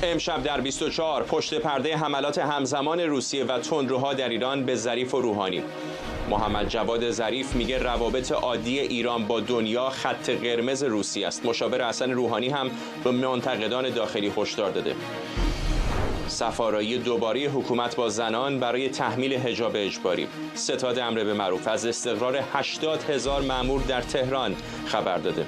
امشب در 24 پشت پرده حملات همزمان روسیه و تندروها در ایران به ظریف و روحانی. محمد جواد ظریف میگه روابط عادی ایران با دنیا خط قرمز روسیه است. مشاور حسن روحانی هم به منتقدان داخلی هشدار داده. سفارایی دوباره حکومت با زنان برای تحمیل حجاب اجباری. ستاد امر به معروف از استقرار 80,000 مأمور در تهران خبر داده.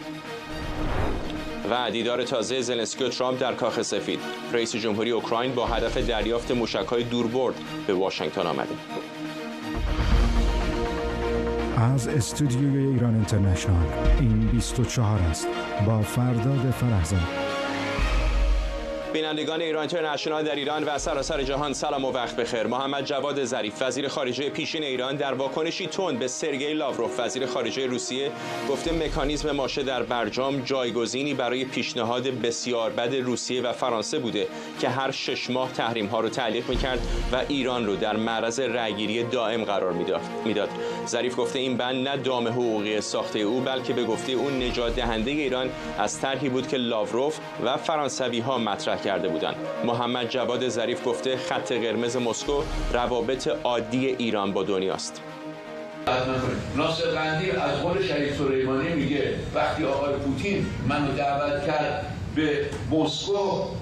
و دیدار تازه زلنسکی و ترامپ در کاخ سفید. رئیس جمهوری اوکراین با هدف دریافت موشک‌های دوربرد به واشنگتن آمده. از استودیوی ایران اینترنشنال این 24 است با فرداد فرحزاد. بینندگان ایران اینترنشنال در ایران و سراسر جهان سلام و وقت بخیر. محمد جواد ظریف وزیر خارجه پیشین ایران در واکنشی تند به سرگئی لاوروف وزیر خارجه روسیه گفته مکانیزم ماشه در برجام جایگزینی برای پیشنهاد بسیار بد روسیه و فرانسه بوده که هر 6 ماه تحریم‌ها رو تعلیق می‌کرد و ایران رو در معرض رأیگیری دائم قرار میداد. ظریف گفته این بند نه دام حقوقی ساخته او بلکه به گفته او نجات دهنده ایران از طرحی بود که لاوروف و فرانسوی‌ها مطرح کرده بودند. محمد جواد ظریف گفته خط قرمز مسکو روابط عادی ایران با دنیاست. ناصر قندی از قول شهید سلیمانی میگه وقتی آقای پوتین منو دعوت کرد به مسکو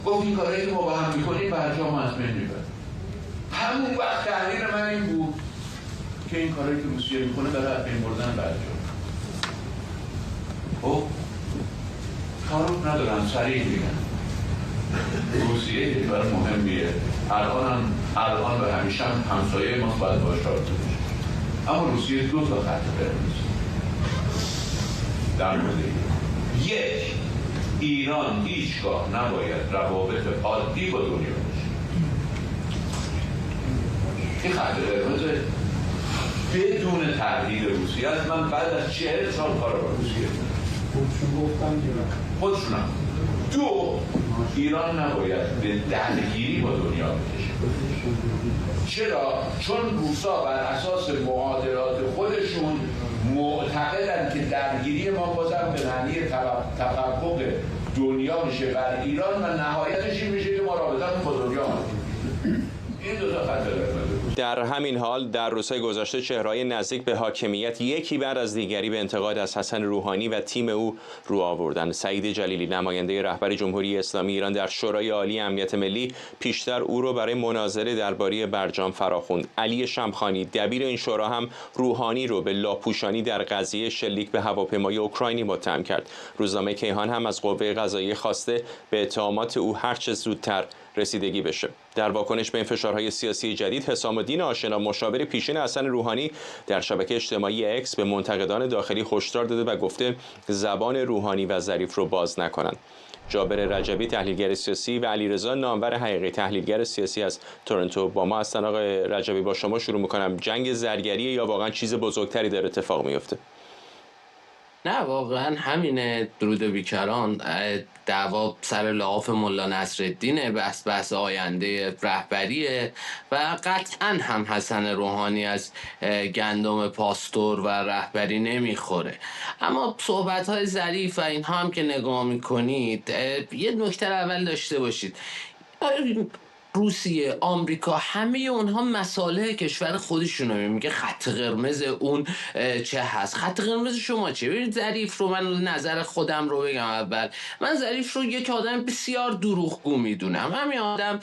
گفت این کارایی که ما با هم میکنیم برجام از بین میبره. همون وقت تحلیل من این بود که این کارایی که روسیه میکنه برای از بین بردن برجام. خب تعارف ندارن سریع میگن روسیه کشور مهمیه، الان و همیشه هم همسایه ما باید باش رابطه بشه. اما روسیه 2 تا خط قرمز در مورد یک، ایران هیچگاه نباید روابط عادی با دنیا باشه. این خط قرمز بدون تهدید روسیه است. من بعد از 40 سال کار با روسیه خودشونم 2، ایران نباید به درگیری با دنیا بکشه. چرا؟ چون روسا بر اساس معادلات خودشون معتقدن که درگیری ما بازم به معنی تفوق دنیا میشه بر ایران و نهایتش این میشه که ما رابطمون با دنیا این 2 تا خط قرمز. در همین حال در روزهای گذشته چهره‌های نزدیک به حاکمیت یکی بعد از دیگری به انتقاد از حسن روحانی و تیم او رو آوردند. سعید جلیلی نماینده رهبر جمهوری اسلامی ایران در شورای عالی امنیت ملی پیشتر او را برای مناظره درباره برجام فراخواند. علی شمخانی دبیر این شورا هم روحانی رو به لاپوشانی در قضیه شلیک به هواپیمای اوکراینی متهم کرد. روزنامه کیهان هم از قوه قضاییه خواسته به اتهامات او هرچه زودتر رسیدگی بشه. در واکنش به این فشارهای سیاسی جدید، حسام الدین آشنا مشاور پیشین حسن روحانی در شبکه اجتماعی اکس به منتقدان داخلی هشدار داده و گفته زبان روحانی و ظریف رو باز نکنند. جابر رجبی تحلیلگر سیاسی و علیرضا نامور حقیقی تحلیلگر سیاسی از تورنتو با ما هستن. آقای رجبی با شما شروع می‌کنم. جنگ زرگری یا واقعا چیز بزرگتری در اتفاق میفته؟ نه واقعا همینه. درود بیکران. دعوا سر لحاف ملا نصرالدینه، بحث آینده رهبریه و قطعا هم حسن روحانی از گندم پاستور و رهبری نمیخوره. اما صحبت‌های ظریف و اینها هم که نگاه میکنید یه نکته اول داشته باشید. روسیه، آمریکا، همه اونها مصالح کشور خودشونو میگه خط قرمز اون چه هست. خط قرمز شما چه؟ ببینید ظریف رو، من نظر خودم رو بگم اول، من ظریف رو یک آدم بسیار دروغگو میدونم. همین آدم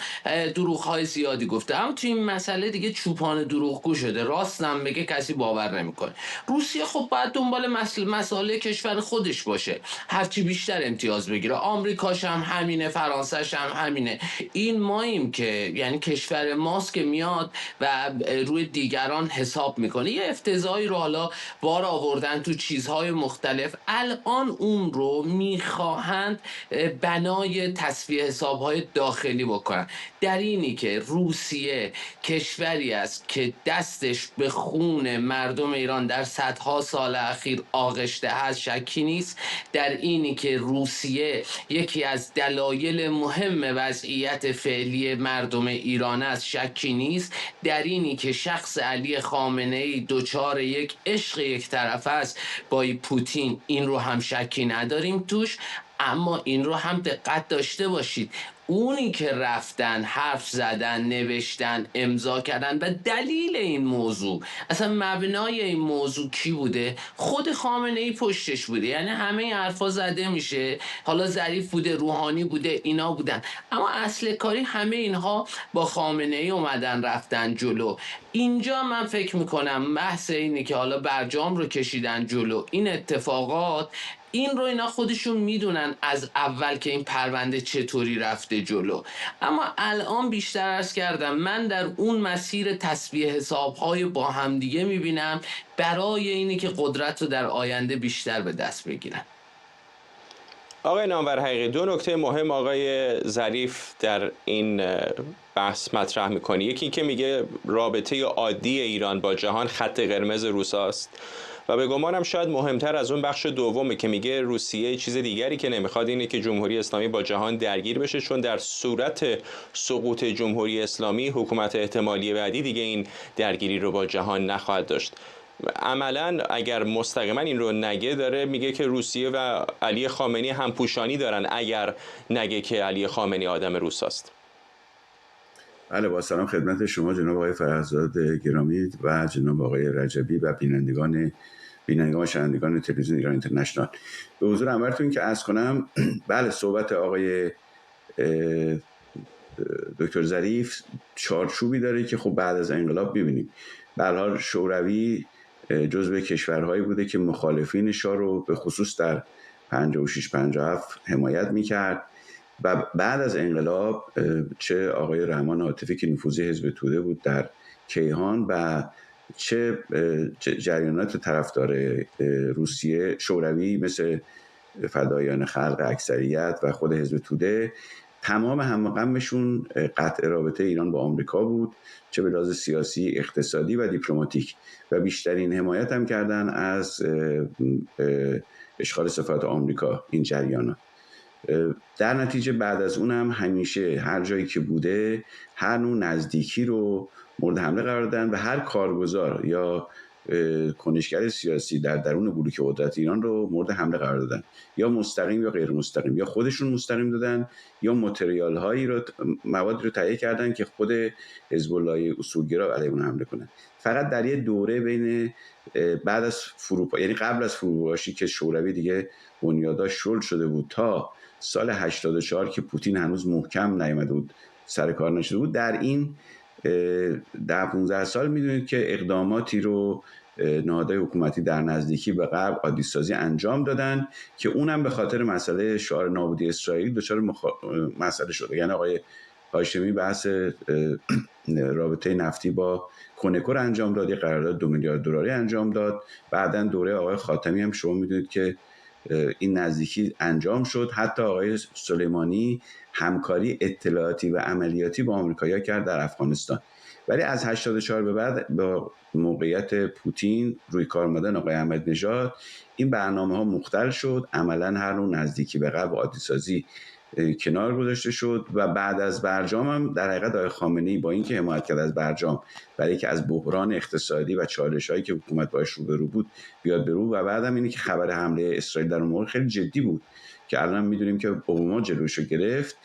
دروغ‌های زیادی گفته، اما تو این مسئله دیگه چوپان دروغگو شده، راستم بگه کسی باور نمیکنه. روسیه خب باید دنبال مصالح کشور خودش باشه، هرچی بیشتر امتیاز بگیره. آمریکاش هم همینه، فرانسه‌ش هم همینه. این ماییم که یعنی کشور ماست که میاد و روی دیگران حساب میکنه. یه افتضاحی رو حالا بار آوردن تو چیزهای مختلف، الان اون رو میخواهند بنای تصفیه حسابهای داخلی بکنن. در اینی که روسیه کشوری است که دستش به خون مردم ایران در صدها سال اخیر آغشته هست شکی نیست. در اینی که روسیه یکی از دلایل مهم وضعیت فعلی مردم ایران است شکی نیست. در اینی که شخص علی خامنه‌ای دوچار یک عشق یک طرفه است با پوتین، این رو هم شکی نداریم توش. اما این رو هم دقت داشته باشید، اونی که رفتن حرف زدن، نوشتن، امضا کردن و دلیل این موضوع، اصلا مبنای این موضوع کی بوده؟ خود خامنه ای پشتش بوده. یعنی همه این حرفا زده میشه، حالا ظریف بوده، روحانی بوده، اینا بودن، اما اصل کاری همه اینها با خامنه ای اومدن رفتن جلو. اینجا من فکر میکنم بحث اینه که حالا برجام رو کشیدن جلو، این اتفاقات این رو اینا خودشون میدونن از اول که این پرونده چطوری رفته جلو. اما الان بیشتر عرض کردم من در اون مسیر تسویه حسابهای با همدیگه میبینم برای اینی که قدرت رو در آینده بیشتر به دست بگیرن. آقای نامور حقیقی، دو نکته مهم آقای ظریف در این بحث مطرح میکنه. یکی که میگه رابطه عادی ایران با جهان خط قرمز روساست و به گمانم شاید مهمتر از اون بخش دومه که میگه روسیه چیز دیگری که نمیخواد اینه که جمهوری اسلامی با جهان درگیر بشه، چون در صورت سقوط جمهوری اسلامی حکومت احتمالی بعدی دیگه این درگیری رو با جهان نخواهد داشت. عملا اگر مستقیما این رو نگه، داره میگه که روسیه و علی خامنه‌ای همپوشانی دارن اگر نگه که علی خامنه‌ای آدم روساست. بله، با سلام خدمت شما جناب آقای فرهزاد گرامی و جناب آقای رجبی و بینندگان و شنوندگان تلویزیون ایران اینترنشنال. به حضور همتون که عرض کنم، بله صحبت آقای دکتر ظریف چارچوبی داره که خب بعد از انقلاب ببینیم به هر حال شوروی جزو کشورهایی بوده که مخالفین شاه رو به خصوص در 56-57 حمایت میکرد و بعد از انقلاب چه آقای رحمان عاطفی که نفوذی حزب توده بود در کیهان و چه جریانات طرفدار روسیه شوروی مثل فدایان خلق اکثریت و خود حزب توده، تمام همغمشون قطع رابطه ایران با آمریکا بود، چه به لحاظ سیاسی، اقتصادی و دیپلماتیک، و بیشترین حمایت هم کردن از اشغال سفارت آمریکا این جریانات. در نتیجه بعد از اونم همیشه هر جایی که بوده هر نوع نزدیکی رو مورد حمله قرار دادن و هر کارگزار یا کنشگر سیاسی در درون بلوک قدرت ایران رو مورد حمله قرار دادن، یا مستقیم یا غیر مستقیم، یا خودشون مستقیم دادن یا متریال هایی رو، مواد رو تهیه کردن که خود حزب الله اصولگرا علیه اون حمله کنن. فقط در یه دوره بین بعد از یعنی قبل از فروپاشی که شوروی دیگه بنیاداش شل شده بود تا سال 84 که پوتین هنوز محکم نیامده بود، سر کار نشده بود، در این 15 سال میدونید که اقداماتی رو نهادهای حکومتی در نزدیکی به غرب عادی سازی انجام دادن که اونم به خاطر مسئله شعار نابودی اسرائیل دچار مسئله شده. یعنی آقای هاشمی بحث رابطه نفتی با کنکور انجام داد، یه قرارداد 2 میلیارد دلاری انجام داد. بعدن دوره آقای خاتمی هم شما میدونید که این نزدیکی انجام شد. حتی آقای سلیمانی همکاری اطلاعاتی و عملیاتی با آمریکایی‌ها کرد در افغانستان. ولی از 84 به بعد با موقعیت پوتین روی کار آمدن آقای احمدی نژاد این برنامه‌ها مختل شد. عملاً هر نوع نزدیکی به غرب عادی سازی کنار گذاشته شد و بعد از برجام هم در حقیقت آقای خامنه‌ای با اینکه حمایت کرد از برجام، برای که از بحران اقتصادی و چالش‌هایی که حکومت باش روبرو بود بیاد برو، و بعدم اینه که خبر حمله اسرائیل در اون موقع خیلی جدی بود که الان می‌دونیم که اوباما جلوشو گرفت،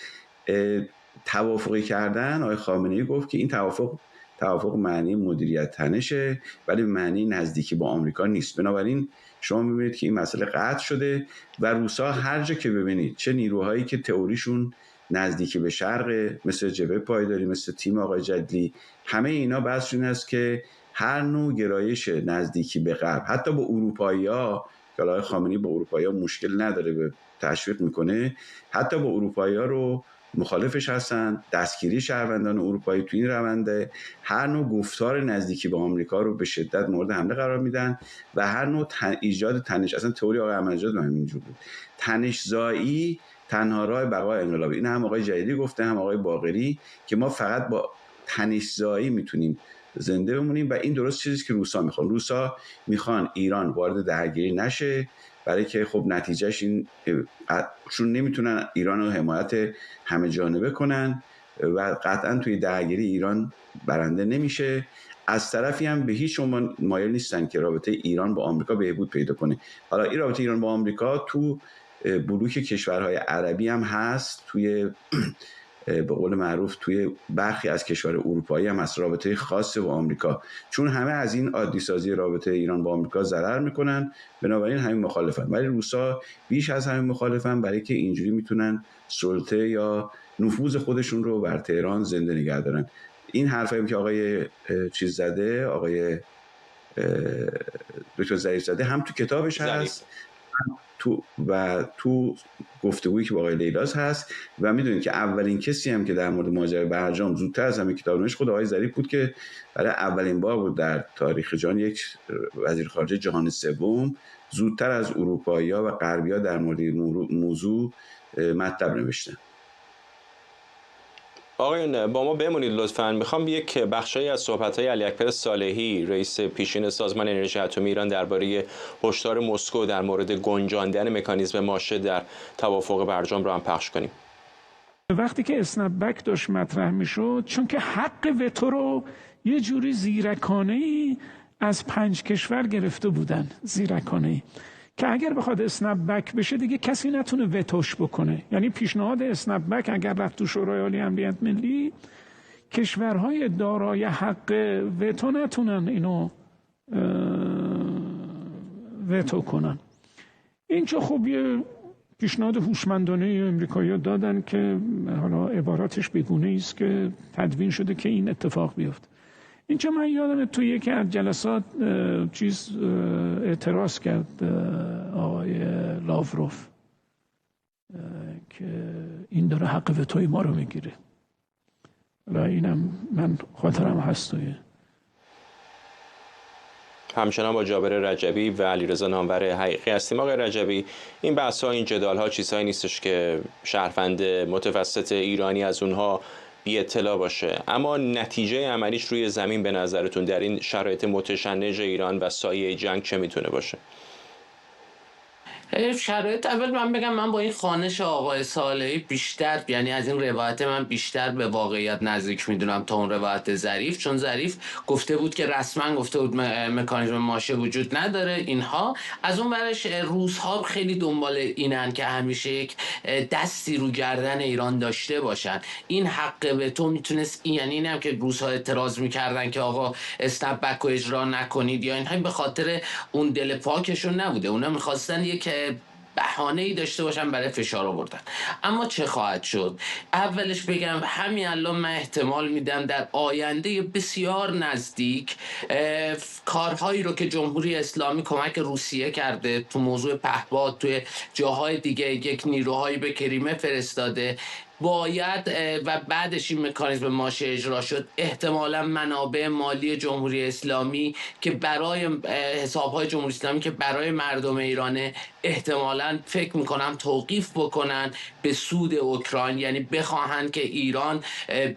توافقی کردن. آقای خامنه‌ای گفت که این توافق معنی مدیریت تنشه ولی معنی نزدیکی با آمریکا نیست. بنابراین شما می‌بینید که این مسئله قطع شده و روسا هر جا که ببینید چه نیروهایی که تئوریشون نزدیکی به شرق مثل جبهه پایداری، مثل تیم آقای جدلی، همه اینا بحثشون است که هر نوع گرایش نزدیکی به غرب، حتی با اروپایی‌ها که آقای خامنه‌ای با اروپایی‌ها مشکل نداره، به تشویق میکنه، حتی با اروپایی‌ها رو مخالفش هستن، دستگیری شهروندان اروپایی تو این رونده، هر نوع گفتار نزدیکی به آمریکا رو به شدت مورد حمله قرار میدن و هر نوع ایجاد تنش، اصلا تئوری آقای احمدی‌نژاد هم اینجور بود، تنش‌زایی تنها راه بقای انقلاب. این هم آقای جدیدی گفته هم آقای باقری که ما فقط با تنش‌زایی میتونیم زنده بمونیم و این درست چیزی که روسا میخوان. روسا میخوان ایران وارد درگیری نشه، برای که خب نتیجهش این چون نمیتونن ایران رو حمایت همه جانبه کنن و قطعا توی درگیری ایران برنده نمیشه. از طرفی هم به هیچ عنوان مایل نیستن که رابطه ایران با آمریکا بهبود پیدا کنه. حالا این رابطه ایران با آمریکا تو بلوک کشورهای عربی هم هست، توی به قول معروف توی برخی از کشور اروپایی هم هست، رابطه خاص با آمریکا، چون همه از این عادی سازی رابطه ایران با آمریکا ضرر میکنن، بنابراین همین مخالفن. ولی روسا بیش از همین مخالفن، برای که اینجوری میتونن سلطه یا نفوذ خودشون رو بر تهران زنده نگه دارن. این حرفایی که آقای چیز زده، آقای دکتر ظریف زده، هم تو کتابش هست تو گفتگویی که با آقای لیلاز هست. و میدونید که اولین کسی هم که در مورد ماجرای برجام زودتر از همه کتاب نوشت خود آقای ظریف بود، که برای اولین بار بود در تاریخ جهان یک وزیر خارجه جهان سوم زودتر از اروپایی‌ها و غربی‌ها در مورد موضوع مطلب نوشته. آقایون با ما بمونید لطفاً. میخوام یک بخشی از صحبت‌های علی اکبر صالحی، رئیس پیشین سازمان انرژی اتمی ایران، درباره هشدار مسکو در مورد گنجاندن مکانیزم ماشه در توافق برجام رو هم پخش کنیم. وقتی که اسنپ بک داشت مطرح میشد، چون که حق وتو رو یه جوری زیرکانه‌ای از 5 کشور گرفته بودن، زیرکانه‌ای که اگر بخواد اسنپ بک بشه دیگه کسی نتونه وتوش بکنه. یعنی پیشنهاد اسنپ بک اگر رفت تو شورای عالی امنیت ملی، کشورهای دارای حق وتو نتونن اینو وتو کنن. این چه خب یه پیشنهاد هوشمندانه امریکایی‌ها دادن که حالا عباراتش بگونه است که تدوین شده که این اتفاق بیفته. اینجا من یادمه توی یکی از جلسات اعتراض کرد آقای لاوروف که این داره حق وتوی ما رو میگیره. و اینم من خاطرم هست. همچنان با جابر رجبی و علیرضا نامور حقیقی هستیم. آقای رجبی، این بحث‌ها، این جدال‌ها چیزهایی نیستش که شهروند متوسط ایرانی از اونها بی اطلاع باشه، اما نتیجه عملیش روی زمین به نظرتون در این شرایط متشنج ایران و سایه جنگ چه میتونه باشه؟ شرایط اول من بگم، من با این خوانش آقای صالحی بیشتر، یعنی از این روایت من بیشتر به واقعیت نزدیک میدونم تا اون روایت ظریف، چون ظریف گفته بود که رسما گفته بود مکانیزم ماشه وجود نداره اینها. از اون برش روس‌ها خیلی دنبال اینن که همیشه یک دستی رو گردن ایران داشته باشن. این حق وتو میتونست، یعنی اینم که روس‌ها اعتراض میکردن که آقا اسنپ بک رو اجرا نکنید یا اینها، به خاطر اون دل پاکشون نبوده، اونا میخواستن یک بهانه‌ای داشته باشن برای فشار آوردن. اما چه خواهد شد؟ اولش بگم همین الان من احتمال میدم در آینده بسیار نزدیک کارهایی رو که جمهوری اسلامی کمک روسیه کرده تو موضوع پهپاد، توی جاهای دیگه یک نیروهایی به کریمه فرستاده، باید و بعدش این مکانیزم ماشه اجرا شد، احتمالا منابع مالی جمهوری اسلامی که برای حسابهای جمهوری اسلامی که برای مردم ایرانه، احتمالا فکر میکنم توقیف بکنن به سود اوکراین، یعنی بخواهن که ایران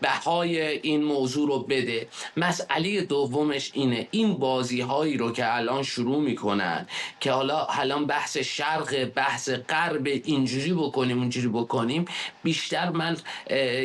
بهای این موضوع رو بده. مسئله دومش اینه، این بازی هایی رو که الان شروع میکنن که حالا بحث شرق، بحث غرب، اینجوری بکنیم اونجوری بکنیم، بیشتر من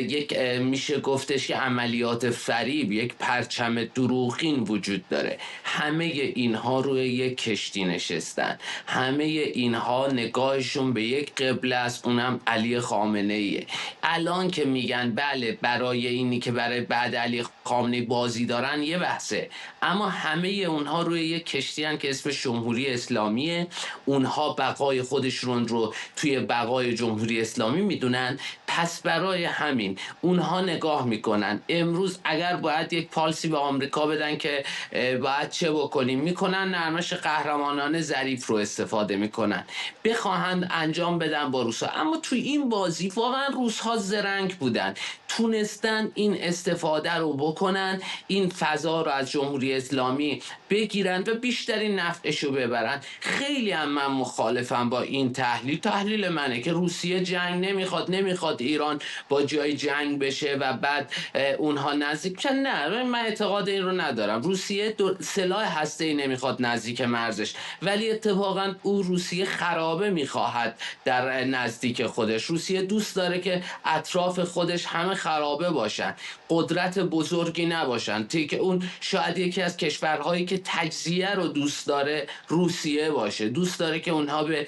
یک میشه گفتش که عملیات فریب، یک پرچم دروغین وجود داره. همه اینها روی یک کشتی نشستن، همه اینها نگاهشون به یک قبله است، اونم علی خامنه ایه. الان که میگن بله برای اینی که برای بعد علی خامنه بازی دارن یه بحثه، اما همه اونها روی یک کشتی هن که اسم جمهوری اسلامیه. اونها بقای خودشون رو توی بقای جمهوری اسلامی میدونن، پس برای همین اونها نگاه میکنن امروز اگر باید یک پالسی به آمریکا بدن که باید چه بکنیم، میکنن نرمش قهرمانانه ظریف رو استفاده میکنن، بخواهند انجام بدن با روسا. اما توی این بازی واقعا روس‌ها زرنگ بودن، تونستن این استفاده رو بکنن، این فضا رو از جمهوری اسلامی بگیرن و بیشترین نفعش رو ببرن. خیلی هم من مخالفم با این تحلیل منه که روسیه جنگ نمیخواد ایران با جای جنگ بشه و بعد اونها نزدیک بشن. نه، من اعتقاد این رو ندارم. روسیه سلاح هسته‌ای نمیخواد نزدیک مرزش، ولی اتفاقا روسیه خرابه میخواهد در نزدیک خودش. روسیه دوست داره که اطراف خودش همه خرابه باشن، قدرت بزرگی نباشن. که اون شاید یکی از کشورهایی که تجزیه رو دوست داره روسیه باشه، دوست داره که اونها به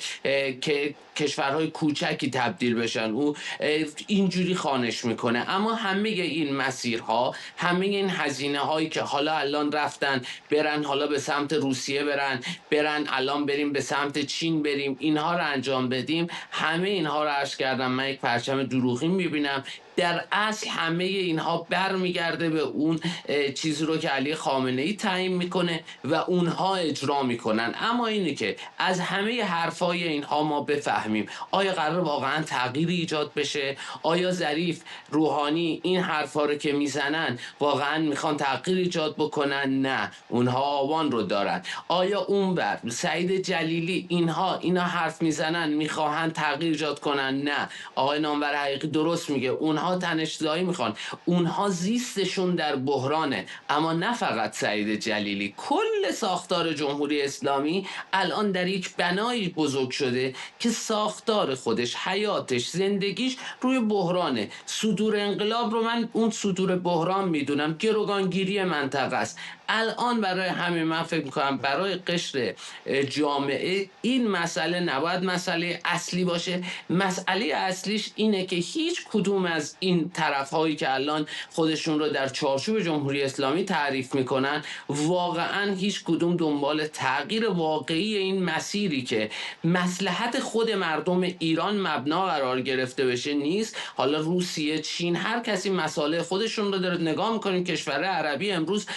کشورهای کوچکی تبدیل بشن، او اینجوری خانش میکنه. اما همه این مسیرها، همه این هزینه هایی که حالا الان رفتن برن حالا به سمت روسیه برن الان بریم به سمت چین بریم، اینها رو انجام بدیم، همه اینها رو عرض کردم من یک پرچم دروغین میبینم. در اصل همه اینها برمیگرده به اون چیزی رو که علی خامنه‌ای تعیین میکنه و اونها اجرا میکنن. اما اینه که از همه حرفای اینها ما بفهمیم آیا قرار واقعا تغییری ایجاد بشه؟ آیا ظریف، روحانی این حرفا رو که میزنن واقعا میخوان تغییر ایجاد بکنن؟ نه، اونها آوان رو دارن. آیا اونور سعید جلیلی اینا حرف میزنن میخواهن تغییر ایجاد کنن؟ نه. آقای نامور حقیقی درست میگه، اونها تنش‌زایی میخوان، اونها زیستشون در بحرانه. اما نه فقط سعید جلیلی، کل ساختار جمهوری اسلامی الان در یک بنایی بزرگ شده که ساختار خودش، حیاتش، زندگیش روی بحرانه. صدور انقلاب رو من اون صدور بحران میدونم، گروگانگیری منطقه است. الان برای همین من فکر میکنم برای قشر جامعه این مسئله نباید مسئله اصلی باشه. مسئله اصلیش اینه که هیچ کدوم از این طرف‌هایی که الان خودشون رو در چارچوب جمهوری اسلامی تعریف میکنن واقعا هیچ کدوم دنبال تغییر واقعی این مسیری که مصلحت خود مردم ایران مبنا قرار گرفته بشه نیست. حالا روسیه، چین، هر کسی مسائل خودشون رو داره. نگاه میکنیم کشور عربی امروز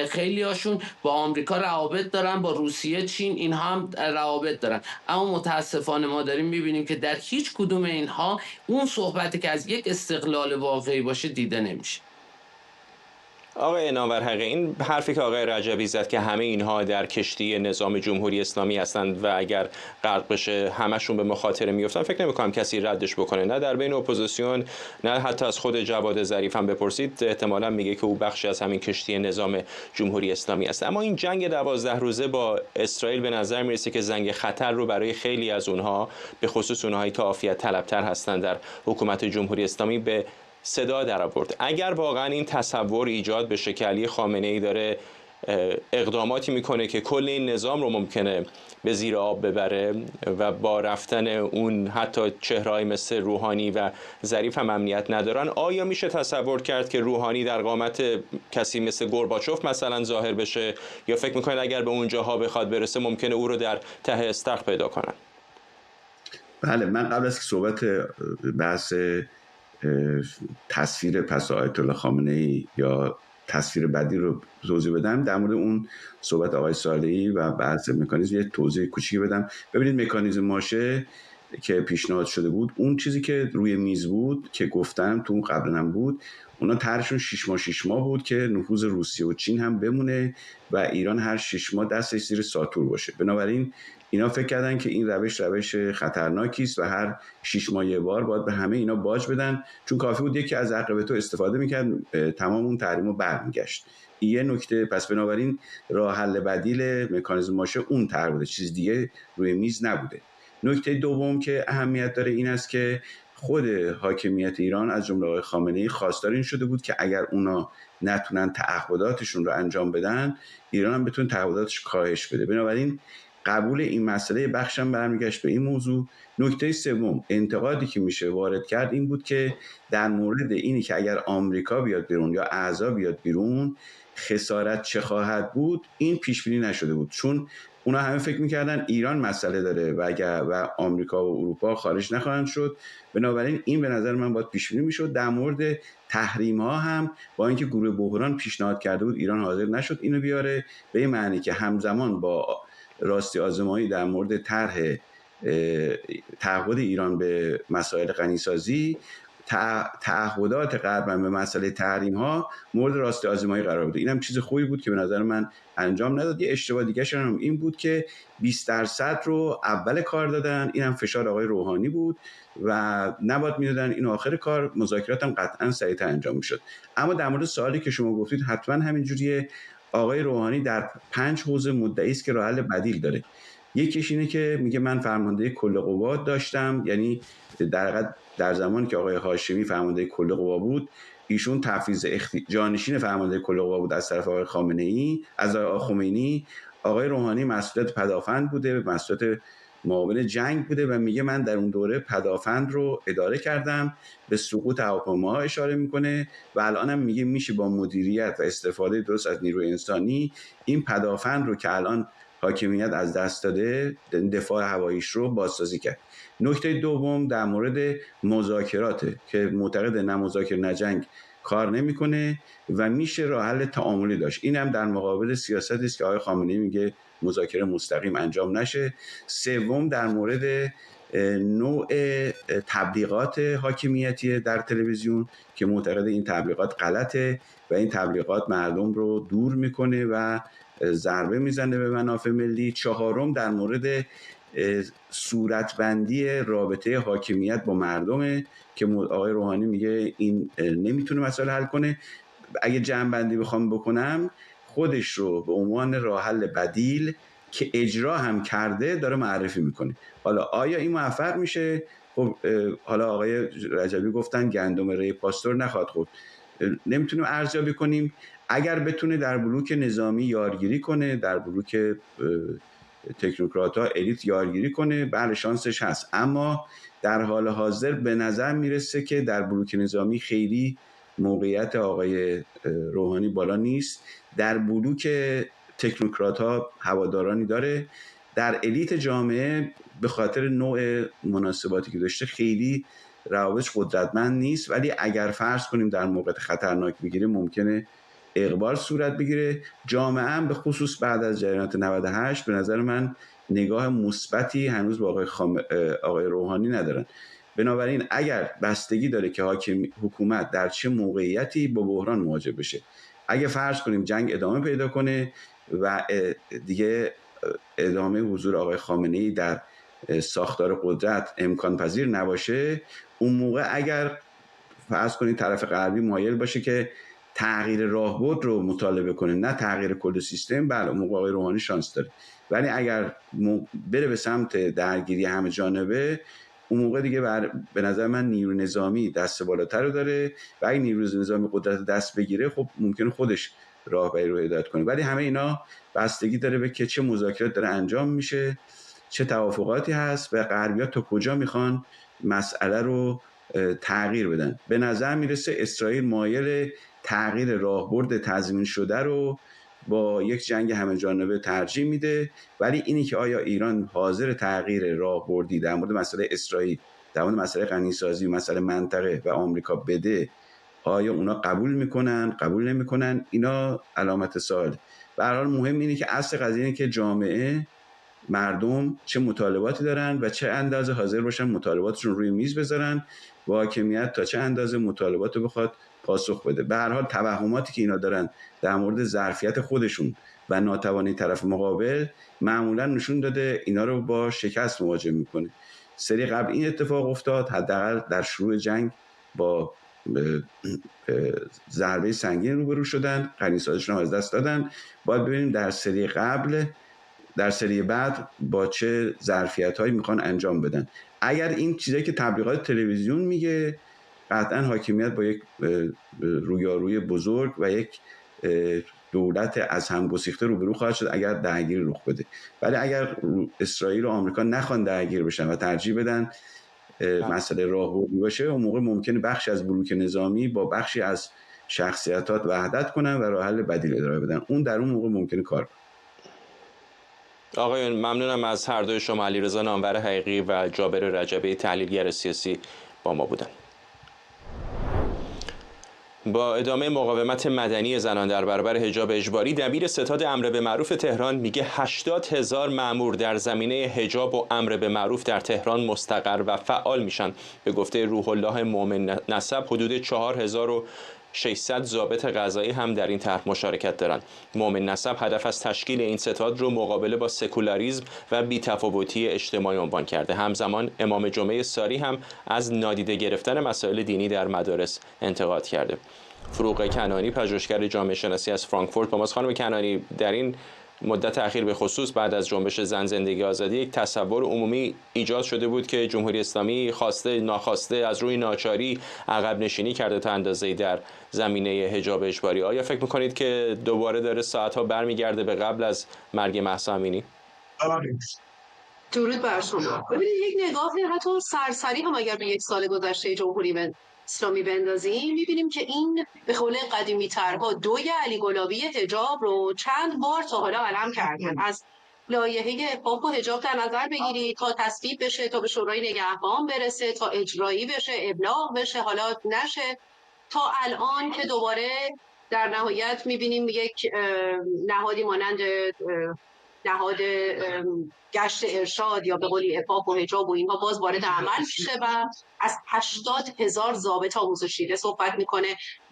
خیلی هاشون با آمریکا روابط دارن، با روسیه، چین اینها هم روابط دارن. اما متاسفانه ما داریم میبینیم که در هیچ کدوم اینها اون صحبتی که از یک استقلال واقعی باشه دیده نمیشه. آقای نامور حقیقی، این حرفی که آقای رجبی زد که همه اینها در کشتی نظام جمهوری اسلامی هستند و اگر غرق بشه همشون به مخاطره میفتن، فکر نمی‌کنم کسی ردش بکنه، نه در بین اپوزیسیون نه حتی از خود جواد ظریف هم بپرسید، احتمالاً میگه که او بخشی از همین کشتی نظام جمهوری اسلامی است. اما این جنگ 12 روزه با اسرائیل به نظر میرسه که زنگ خطر رو برای خیلی از اونها، به خصوص اونهایی که عافیت طلبتر هستند در حکومت جمهوری اسلامی، به صدا در آورد. اگر واقعا این تصور ایجاد بشه که علی خامنه‌ای داره اقداماتی میکنه که کل این نظام رو ممکنه به زیر آب ببره و با رفتن اون حتی چهره‌ای مثل روحانی و ظریف هم امنیت ندارن، آیا میشه تصور کرد که روحانی در قامت کسی مثل گورباچوف مثلا ظاهر بشه؟ یا فکر میکنید اگر به اونجاها بخواد برسه ممکنه او رو در ته استخر پیدا کنن؟ بله، من قبل از که صحبت بحث تصویر پس آیت الله خامنه‌ای یا تصویر بدی رو توضیح بدم، در مورد اون صحبت آقای صالحی و بحث مکانیزم یه توضیح کوچیکی بدم. ببینید مکانیزم ماشه که پیشنهاد شده بود، اون چیزی که روی میز بود که گفتم تو اون قبلا بود، اونا طرحشون 6 ماه بود که نفوذ روسیه و چین هم بمونه و ایران هر 6 ماه دستش زیر ساتور باشه. بنابراین اینا فکر کردن که این روش خطرناکی است و هر 6 ماه یه بار باید به همه اینا باج بدن، چون کافی بود یکی از عقبه استفاده میکرد تمام اون تحریمو برمیگشت. این یه نکته. پس بنابراین راه حل بدیل مکانیزم ماشه اون طرح بوده، چیز دیگه روی میز نبوده. نکته دوم که اهمیت داره این است که خود حاکمیت ایران از جمله آقای خامنه‌ای خواستار این شده بود که اگر اونا نتونن تعهداتشون رو انجام بدن، ایران هم بتونه تعهداتش کاهش بده. بنابراین قبول این مسئله بخشم برمیگشت به این موضوع. نکته سوم، انتقادی که میشه وارد کرد این بود که در مورد اینی که اگر آمریکا بیاد بیرون یا اعضا بیاد بیرون خسارت چه خواهد بود، این پیش بینی نشده بود، چون اونا همه فکر میکردن ایران مسئله داره و آمریکا و اروپا خارج نخواهند شد. بنابراین این به نظر من باید پیش بینی میشد. در مورد تحریم ها هم با اینکه گروه بحران پیشنهاد کرده بود، ایران حاضر نشد اینو بیاره، به این معنی که همزمان با راستی آزمایی در مورد تعهد ایران به مسائل غنیسازی، تعهدات غرب به مسئله تحریم ها مورد راستی آزمایی قرار بده. اینم چیز خوبی بود که به نظر من انجام نداد. یه اشتباه دیگه هم این بود که 20% رو اول کار دادن، اینم فشار آقای روحانی بود و نباید میدادن این آخر کار، مذاکرات هم قطعا سریعتر انجام میشد. اما در مورد سوالی که شما گفتید حتما همین جوریه. آقای روحانی در 5 حوزه مدعی است که راه حل بدیل داره. یکیش اینه که میگه من فرمانده کل قوات داشتم، یعنی در زمانی که آقای هاشمی فرمانده کل قوا بود، ایشون تفویض جانشین فرمانده کل قوا بود از طرف آقای خامنه‌ای، از آقای خمینی. آقای روحانی مسئولیت پدافند بوده، مسئولیت معاون جنگ بوده و میگه من در اون دوره پدافند رو اداره کردم، به سقوط هواپیماها اشاره میکنه و الانم میگه میشه با مدیریت و استفاده درست از نیروی انسانی این پدافند رو که الان حاکمیت از دست داده، دفاع هواییش رو بازسازی کرد. نکته دوم در مورد مذاکراته که معتقد نه مذاکره نه جنگ کار نمیکنه و میشه راه حل تعاملی داشت. این هم در مقابل سیاستی است که آقای خامنه‌ای میگه مذاکره مستقیم انجام نشه. سوم در مورد نوع تبلیغات حاکمیتی در تلویزیون که معتقد این تبلیغات غلطه و این تبلیغات مردم رو دور میکنه و ضربه میزنه به منافع ملی. چهارم در مورد صورتبندی رابطه حاکمیت با مردمه که آقای روحانی میگه این نمیتونه مسائل حل کنه. اگه جمع‌بندی بخوام بکنم، خودش رو به عنوان راه حل بدیل که اجرا هم کرده داره معرفی میکنه. حالا آیا این موفق میشه؟ خب حالا آقای رجبی گفتن گندم ری پاستور نخواد خورد. نمیتونیم ارزیابی کنیم. اگر بتونه در بلوک نظامی یارگیری کنه، در بلوک تکنوکرات ها الیت یارگیری کنه، بله شانسش هست. اما در حال حاضر به نظر میرسه که در بلوک نظامی خیلی موقعیت آقای روحانی بالا نیست. در بلوک تکنوکرات ها هوادارانی داره. در الیت جامعه به خاطر نوع مناسباتی که داشته خیلی روابطش قدرتمند نیست، ولی اگر فرض کنیم در موقع خطرناک بگیره ممکنه اقبال صورت بگیره. جامعه هم به خصوص بعد از جریانات 98 به نظر من نگاه مثبتی هنوز با آقای روحانی ندارن. بنابراین اگر بستگی داره که حکومت در چه موقعیتی با بحران مواجه بشه. اگه فرض کنیم جنگ ادامه پیدا کنه و دیگه ادامه حضور آقای خامنه‌ای در ساختار قدرت امکان پذیر نباشه، اون موقع اگر فرض کنید طرف غربی مایل باشه که تغییر راهبرد رو مطالبه کنه نه تغییر کل سیستم، بله اون موقع آقای روحانی شانس داره. ولی اگر بره به سمت درگیری همه جانبه، اون موقع دیگه به نظر من نیروی نظامی دست بالاتر رو داره و اگه نیروی نظامی قدرت دست بگیره خب ممکنه خودش راهبری رو هدایت کنه. ولی همه اینا بستگی داره به که چه مذاکرات داره انجام میشه، چه توافقاتی هست و غربی‌ها تا کجا میخوان مسئله رو تغییر بدن. به نظر میرسه اسرائیل مایل تغییر راهبرد تضمین شده رو با یک جنگ همه جانبه ترجیح میده، ولی اینی که آیا ایران حاضر تغییر راهبردی در مورد مسئله اسرائیل، در مورد مسئله غنیسازی، مسئله منطقه و آمریکا بده، آیا اونا قبول میکنن، قبول نمیکنن، اینا علامت سوال. به هر حال مهم اینه که اصل قضیه اینه که جامعه، مردم چه مطالباتی دارن و چه اندازه حاضر باشن مطالباتشون روی میز بذارن و حاکمیت تا چه اندازه مطالبات رو بخواد پاسخ بده. به هر حال توهماتی که اینا دارن در مورد ظرفیت خودشون و ناتوانی طرف مقابل معمولا نشون داده اینا رو با شکست مواجه میکنه. سری قبل این اتفاق افتاد، حداقل در شروع جنگ با ضربه سنگین روبرو شدن، غنیسازیشون رو از دست دادن. باید ببینیم در سری قبل، در سری بعد با چه ظرفیت‌هایی میخوان انجام بدن. اگر این چیزایی که تبلیغات تلویزیون میگه، قطعا حاکمیت با یک رویارویی بزرگ و یک دولت از هم گسیخته روبرو خواهد شد اگر درگیری رخ بده. ولی اگر اسرائیل و آمریکا نخوان درگیر بشن و ترجیح بدن مسئله راهبردی باشه، اون موقع ممکنه بخشی از بلوک نظامی با بخشی از شخصیتات وحدت کنن و راه حل بدیل ارائه بدن. اون در اون موقع ممکنه کار کنه. آقایان ممنونم از هر دوی شما. علیرضا نامور حقیقی و جابر رجبی تحلیلگر سیاسی با ما بودن. با ادامه مقاومت مدنی زنان در برابر حجاب اجباری، دبیر ستاد امر به معروف تهران میگه 80,000 مأمور در زمینه حجاب و امر به معروف در تهران مستقر و فعال میشن. به گفته روح الله مومن نسب حدود 4600 ضابط قضایی هم در این طرح مشارکت دارند. مومن نسب هدف از تشکیل این ستاد رو مقابله با سکولاریسم و بی‌تفاوتی اجتماعی عنوان کرده. همزمان امام جمعه ساری هم از نادیده گرفتن مسائل دینی در مدارس انتقاد کرده. فروغ کنانی، پژوهشگر جامعه شناسی از فرانکفورت با ماست. خانم کنانی، در این مدت اخیر به خصوص بعد از جنبش زن زندگی آزادی یک تصور عمومی ایجاد شده بود که جمهوری اسلامی خواسته ناخواسته از روی ناچاری عقب نشینی کرده تا اندازه‌ای در زمینه حجاب اجباری. آیا فکر می‌کنید که دوباره داره ساعت‌ها برمیگرده به قبل از مرگ مهسا امینی؟ درود بر شما. ببینید یک نگاه حتی سرسری هم اگر به یک سال گذشته جمهوری اسلامی بندازیم میبینیم که این به قول قدیمی ترها دوی علی گلابی حجاب رو چند بار تا حالا علم کردن. از لایحه عفاف و حجاب در نظر بگیرید تا تصویب بشه، تا به شورای نگهبان برسه، تا اجرایی بشه، ابلاغ بشه، حالا نشه، تا الان که دوباره در نهایت میبینیم یک نهادی مانند نهاد گشت ارشاد یا به قولی عفاف و حجاب و اینها باز وارد عمل میشه و از 80,000 ضابط آموزشی صحبت میکنه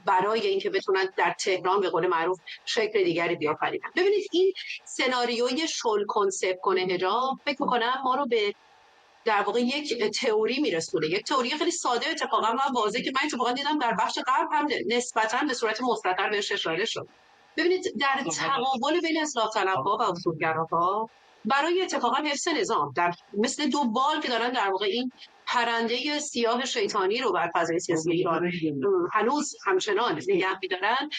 برای اینکه بتونن در تهران به قول معروف شکل دیگری بیافرینن. ببینید این سناریوی شل کنسپت کنه حجاب فکر میکنم ما رو به در واقع یک تئوری میرسونه، یک تئوری خیلی ساده اتفاقا و واضحه که من اتفاقا دیدم در بخش غرب هم نسبتاً به صورت مستقر بهش اشاره شد. ببینید در تقابل بین اصلاح طلبها و اصولگراها برای اتفاقا حفظ نظام در مثل دو بال که دارن در واقع این پرنده سیاه شیطانی رو بر فضای سیاسی ایران هنوز همچنان نگه می‌دارن،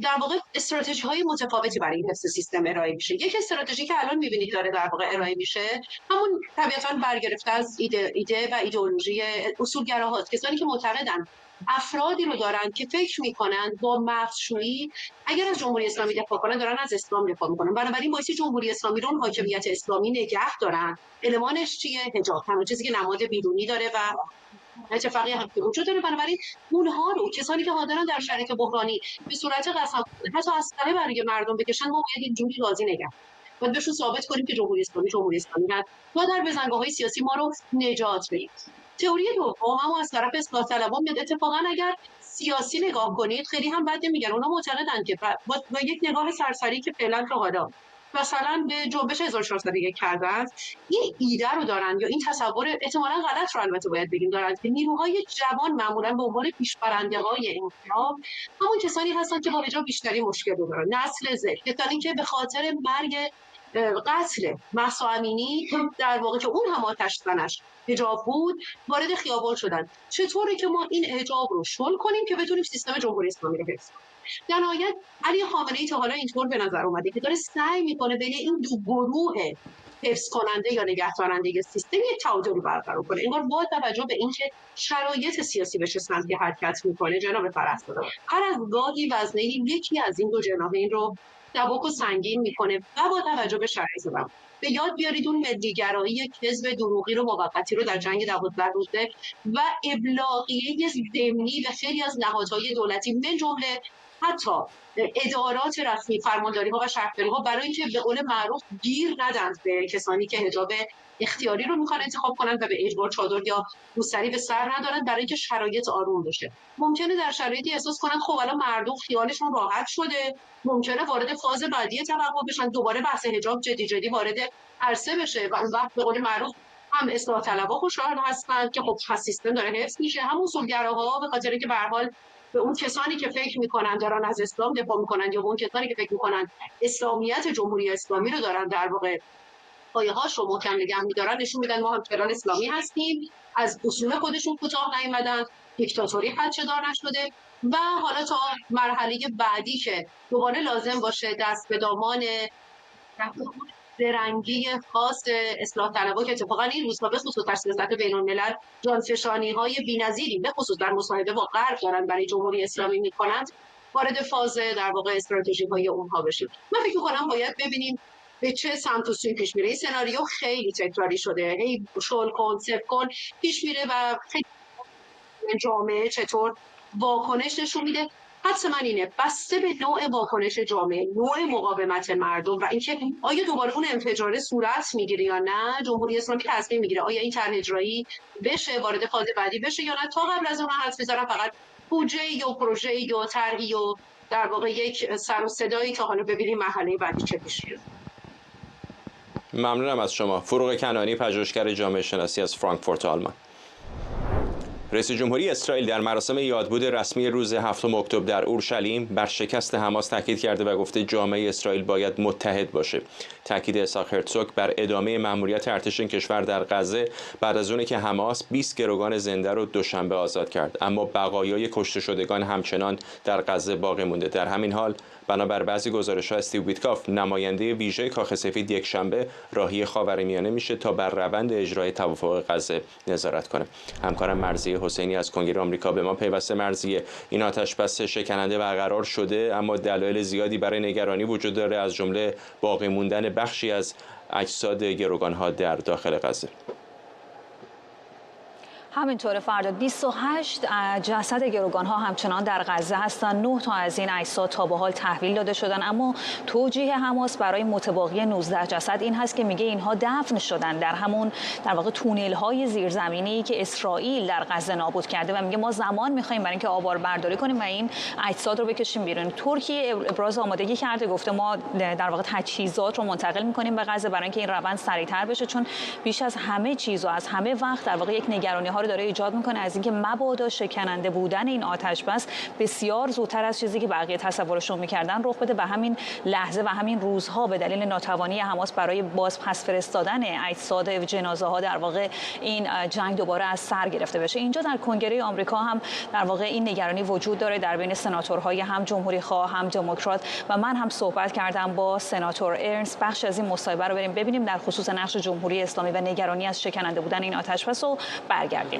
در واقع استراتژی‌های متفاوتی برای این حفظ سیستم ارائه میشه. یک استراتژی که الان می‌بینید داره در واقع ارائه میشه همون طبیعتاً برگرفته از ایده و ایدئولوژی اصولگراهاست، کسانی که معتقدن افرادی رو دارن که فکر میکنن با مغزشویی اگر از جمهوری اسلامی دفاع کنن دارن از اسلام دفاع میکنن، بنابراین باعث جمهوری اسلامی رو حاکمیت اسلامی نگه دارن. المانش چیه؟ حجاب، تنها چیزی که نماد بیرونی داره و اتفاقی هم که وجود داره. بنابراین اونها رو کسانی که حاضرن در شرایط بحرانی به صورت قسم حتی اسلحه برای مردم بکشن ما باید اینجوری راضی نگه باید بهشون ثابت کنیم که جمهوری اسلامی هست و در بزنگاه‌های سیاسی ما رو نجات بدیم. تئوری دوم اما از طرف اصلاح طلبان میاد. اتفاقا اگر سیاسی نگاه کنید خیلی هم بد نمیگن، اونا معتقدن که با یک نگاه سرسری که فعلا تا حالا مثلا به جنبش 1401 کردن این ایده رو دارن یا این تصور احتمالاً غلط رو البته باید بگیم دارن که نیروهای جوان معمولاً به عنوان پیشبرنده‌های انقلاب همون کسانی هستن که با حجاب بیشتری مشکل دارن، نسل زد، کسانی که به خاطر مرگ قتل مهسا امینی در واقع که اون هم آتش زنش حجاب بود وارد خیابان شدن. چطوره که ما این حجاب رو شل کنیم که بتونیم سیستم جمهوری اسلامی رو حفظ کنیم؟ در نهایت علی خامنه‌ای تا حالا اینطور به نظر اومده که داره سعی میکنه بین این دو گروه حفظ کننده یا نگهدارنده سیستم یک تعادلی برقرار کنه. انگار با توجه به اینکه شرایط سیاسی به چه سمتی حرکت میکنه جناب فرزاد هر از گاهی وزنه‌ای یکی از این دو جناحین رو سبک و سنگین میکنه و با توجه به شرایط ما به یاد بیارید اون ملی‌گرایی کذب دروغی رو موقتی رو در جنگ 12 روزه و ابلاغیه ضمنی به خیلی از نهادهای دولتی من جمله حتی ادارات رسمی فرمانداری‌ها و شهرداری‌ها برای اینکه به قول معروف گیر ندن به کسانی که حجاب اختیاری رو میخوان انتخاب کنن و به اجبار چادر یا روسری به سر ندارن برای اینکه شرایط آروم بشه. ممکنه در شرایطی احساس کنن خب الان مردم خیالشون راحت شده، ممکنه وارد فاز بعدی توقع بشن، دوباره بحث حجاب جدی وارد عرصه بشه و اون وقت به قول معروف هم اصلاح طلبها خوشحال هستن که خب سیستم داره حفظ میشه، هم اصولگراها به خاطر اینکه به هر حال به اون کسانی که فکر میکنن دارن از اسلام دفاع میکنن یا به اون کسانی که فکر میکنن اسلامیت جمهوری اسلامی رو دارن در واقع پایه‌هاش رو محکم نگه می‌دارن نشون میدن ما هم تهران اسلامی هستیم، از اصول خودشون کوتاه نیومدن، دیکتاتوری خدشه‌دار نشده و حالا تا مرحله بعدی که دوباره لازم باشه دست به دامان درنگی خاص اصلاح طلبها که اتفاقا این روزها به خصوص در سیاست بین‌الملل جانفشانی‌های بی‌نظیری به خصوص در مصاحبه با غرب دارن برای جمهوری اسلامی می‌کنند وارد فاز در واقع استراتژی‌های اونها بشیم. من فکر می‌کنم باید ببینیم به چه سمت و سوی پیش میره. این سناریو خیلی تکراری شده، هی شل کن صفر کن پیش میره و خیلی جامعه چطور واکنش نشون میده. حدس من اینه بسته به نوع واکنش جامعه، نوع مقاومت مردم و اینکه آیا دوباره اون انفجار صورت میگیره یا نه، جمهوری اسلامی تصمیم میگیره آیا این طرح اجرایی بشه وارد فاز بعدی بشه یا نه. تا قبل از اون حدس میذارم فقط بودجه و پروژه و طرحی و در واقع یک سر و صدایی تا حالا ببینیم مرحله بعدی چه پیش میره. ممنونم از شما. فروغ کنانی، پژوهشگر جامعه شناسی از فرانکفورت آلمان. رئیس جمهوری اسرائیل در مراسم یادبود رسمی روز 7 اکتبر در اورشلیم بر شکست حماس تاکید کرده و گفته جامعه اسرائیل باید متحد باشه. تاکید اسحاق هرتزوگ بر ادامه مأموریت ارتش این کشور در غزه بعد از اونه که حماس 20 گروگان زنده رو دوشنبه آزاد کرد، اما بقایای کشته شدگان همچنان در غزه باقی مونده. در همین حال بنابر بعضی گزارش‌ها استیو ویتکاف نماینده ویژه کاخ سفید یکشنبه راهی خاورمیانه میشه تا بر روند اجرای توافق غزه نظارت کنه. همکارم مرضیه حسینی از کنگره آمریکا به ما پیوسته. مرضیه، این آتشبس شکننده برقرار شده اما دلایل زیادی برای نگرانی وجود داره، از جمله باقی موندن بخشی از اجساد گروگان‌ها در داخل غزه. همینطور فرداد 28 جسد گروگان‌ها همچنان در غزه هستند. 9 تا از این اجساد تا به حال تحویل داده شدن، اما توجیه حماس برای متباقی 19 جسد این هست که میگه اینها دفن شدن در همون در واقع تونل‌های زیرزمینی که اسرائیل در غزه نابود کرده و میگه ما زمان می‌خوایم برای اینکه آباربرداری کنیم و این اجساد رو بکشیم بیرون. ترکیه ابراز آمادگی کرده، گفته ما در واقع تجهیزات رو منتقل می‌کنیم به غزه برای اینکه این روند سریع‌تر بشه، چون بیش از همه چیز و از همه وقت در واقع یک نگرانی‌ها داره ایجاد میکنه از اینکه مبادا شکننده بودن این آتشبس بسیار زودتر از چیزی که بقیه تصورشون میکردن رخ بده. به همین لحظه و همین روزها به دلیل ناتوانی حماس برای باز پس فرستادن اجساد جنازه ها در واقع این جنگ دوباره از سر گرفته بشه. اینجا در کنگره آمریکا هم در واقع این نگرانی وجود داره در بین سناتورهای هم جمهوری خواه هم دموکرات و من هم صحبت کردم با سناتور ارنست. بخش از این مصاحبه رو بریم ببینیم در خصوص نقش جمهوری اسلامی و نگرانی از شکننده بودن این آتشبس و برگردیم.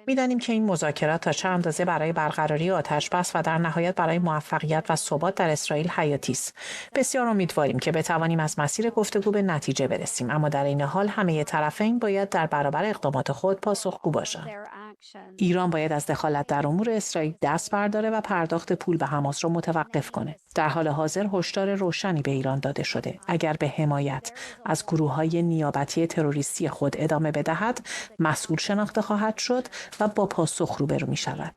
می‌دانیم که این مذاکرات تا چه اندازه برای برقراری آتشبس و در نهایت برای موفقیت و ثبات در اسرائیل حیاتی است. بسیار امیدواریم که بتوانیم از مسیر گفتگو به نتیجه برسیم، اما در این حال همه طرفین باید در برابر اقدامات خود پاسخگو باشند. ایران باید از دخالت در امور اسرائیل دست برداره و پرداخت پول به حماس را متوقف کنه. در حال حاضر هشدار روشنی به ایران داده شده. اگر به حمایت از گروه‌های نیابتی تروریستی خود ادامه بدهد، مسئول شناخته خواهد شد و با پاسخ روبرو می‌شود.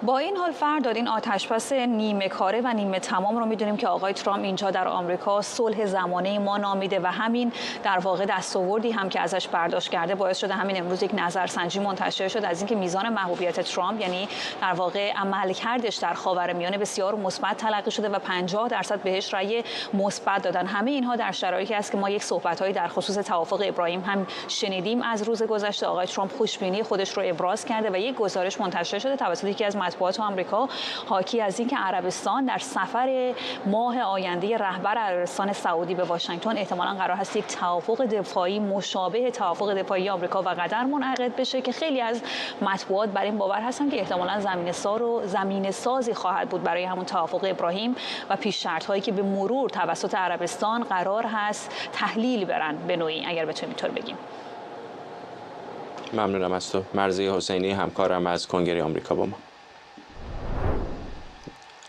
با این حال فرداد این آتشبس نیمه کاره و نیمه تمام رو میدونیم که آقای ترامپ اینجا در آمریکا صلح زمانه ما نامیده و همین در واقع دستاوردی هم که ازش برداشت کرده باعث شده همین امروز یک نظرسنجی منتشر شد از اینکه میزان محبوبیت ترامپ یعنی در واقع عملکردش در خاورمیانه بسیار مثبت تلقی شده و 50% بهش رأی مثبت دادن. همه اینها در شرایطی است که ما یک صحبت‌هایی در خصوص توافق ابراهیم هم شنیدیم از روز گذشته. آقای ترامپ خوشبینی خودش رو ابراز کرده و یک گزارش منتشر شده توسط یکی از مطبوعات آمریکا حاکی از اینکه عربستان در سفر ماه آینده رهبر عربستان سعودی به واشنگتن احتمالاً قرار هست یک توافق دفاعی مشابه توافق دفاعی آمریکا و قطر منعقد بشه که خیلی از مطبوعات بر این باور هستن که احتمالاً زمینه سازی خواهد بود برای همون توافق ابراهیم و پیش شرط هایی که به مرور توسط عربستان قرار هست تحلیل برن به نوعی، اگر بتونیم اینطور بگیم. ممنونم از تو مرضیه حسینی، همکارم از کنگره آمریکا با ما.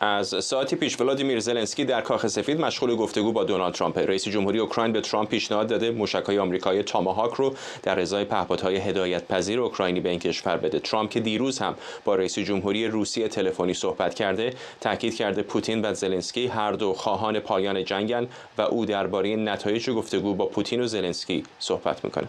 از ساعتی پیش ولادیمیر زلنسکی در کاخ سفید مشغول گفتگو با دونالد ترامپ. رئیس جمهوری اوکراین به ترامپ پیشنهاد داده موشک‌های آمریکایی تاماهاک رو در ازای پهپادهای هدایت‌پذیر اوکراینی به این کشور بده. ترامپ که دیروز هم با رئیس جمهوری روسیه تلفنی صحبت کرده، تاکید کرده پوتین و زلنسکی هر دو خواهان پایان جنگن و او درباره نتایج گفتگو با پوتین و زلنسکی صحبت می‌کنه.